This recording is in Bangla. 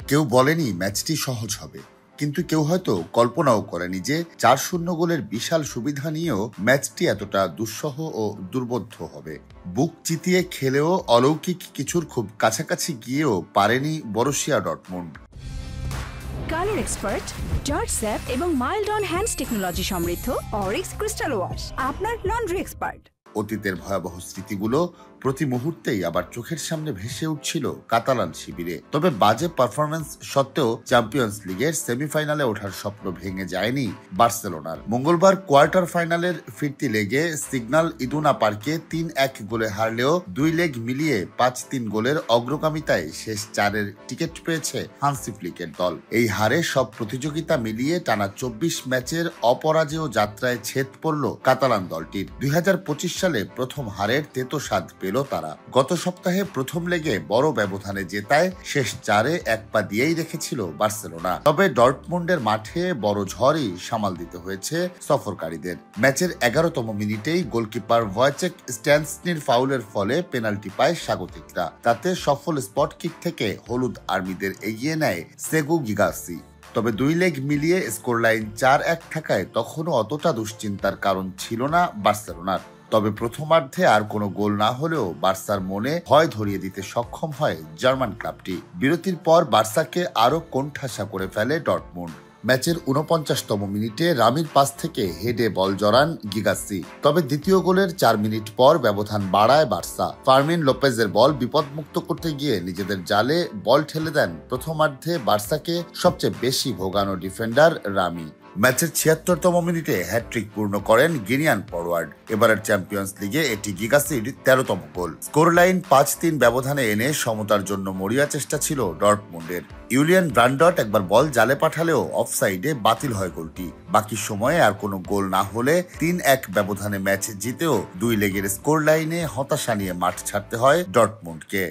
কেউ বলেনি ম্যাচটি সহজ হবে, কিন্তু কেউ হয়তো কল্পনাও করেনি যে ৪-০ গোলের বিশাল সুবিধা নিয়েও ম্যাচটি এতটা দুঃসহ ও দুর্বোধ্য হবে। বুক চিতিয়ে খেলেও অলৌকিক কিছুর খুব কাছাকাছি গিয়েও পারেনি Borussia Dortmund. Colour expert, George sap এবং মাইল্ড অন হ্যান্ডস টেকনোলজি সমৃদ্ধ অরিক্স ক্রিস্টাল ওয়াশ আপনার লন্ড্রি এক্সপার্ট। অতীতের ভয়াবহ স্মৃতিগুলো প্রতি মুহূর্তেই আবার চোখের সামনে ভেসে উঠছিল কাতালান শিবিরে। তবে বাজে পারফরম্যান্স সত্ত্বেও চ্যাম্পিয়ন্স লিগের সেমিফাইনালে ওঠার স্বপ্ন ভেঙে যায়নি বার্সেলোনার। মঙ্গলবার কোয়ার্টার ফাইনালের ফিরতি লেগে সিগন্যাল ইদুনা পার্কে ৩-১ গোলে হারলেও ২ লেগ মিলিয়ে ৫-৩ গোলের অগ্রগামিতায় শেষ ৪-এর টিকিট পেয়েছে হান্সি ফ্লিকের দল। এই হারে সব প্রতিযোগিতা মিলিয়ে টানা ২৪ ম্যাচের অপরাজেয় যাত্রায় ছেদ পড়ল কাতালান দলটির। ২০২৫ সালে প্রথম হারের তেতো স্বাদ পেল তারা। গত সপ্তাহে প্রথম লেগে বড় ব্যবধানে জেতায় শেষ ৪-এ এক পা দিয়েই রেখেছিল বার্সেলোনা। তবে ডর্টমুন্ডের মাঠে বড় ঝড়ই সামাল দিতে হয়েছে সফরকারীদের। ম্যাচের ১১তম মিনিটেই গোলকিপার ভয়েচেক স্ট্যান্সনির ফাউলের ফলে পেনাল্টি পায় স্বাগতিকরা। তাতে সফল স্পট কিক থেকে হলুদ আর্মিদের এগিয়ে নেয় সেগু গিগাসি। তবে ২ লেগ মিলিয়ে স্কোর লাইন ৪-১ থাকায় তখনও অতটা দুশ্চিন্তার কারণ ছিল না বার্সেলোনার। তবে প্রথমার্ধে আর কোনো গোল না হলেও বার্সার মনে ভয় ধরিয়ে দিতে সক্ষম হয় জার্মান ক্লাবটি। বিরতির পর বার্সাকে আরও কোণঠাসা করে ফেলে ডর্টমুন্ড। ম্যাচের ৪৯তম মিনিটে রামির পাস থেকে হেডে বল জড়ান গিগাসি। তবে দ্বিতীয় গোলের ৪ মিনিট পর ব্যবধান বাড়ায় বার্সা। ফার্মিন লোপেজের বল বিপদমুক্ত করতে গিয়ে নিজেদের জালে বল ঠেলে দেন প্রথমার্ধে বার্সাকে সবচেয়ে বেশি ভোগানো ডিফেন্ডার রামি। ম্যাচের ৭৬তম মিনিটে হ্যাট্রিক পূর্ণ করেন গিনিয়ান ফরওয়ার্ড। এবারের চ্যাম্পিয়ন্স লিগে এটি গিগাসির ১৩তম গোল। স্কোর লাইন ৫-৩ ব্যবধানে এনে সমতার জন্য মরিয়া চেষ্টা ছিল ডর্টমুন্ডের। ইউলিয়ান ব্রান্ডট একবার বল জালে পাঠালেও অফসাইডে বাতিল হয় গোলটি। বাকি সময়ে আর কোনো গোল না হলে ৩-১ ব্যবধানে ম্যাচ জিতেও ২ লেগের স্কোর লাইনে হতাশা নিয়ে মাঠ ছাড়তে হয় ডর্টমুন্ডকে।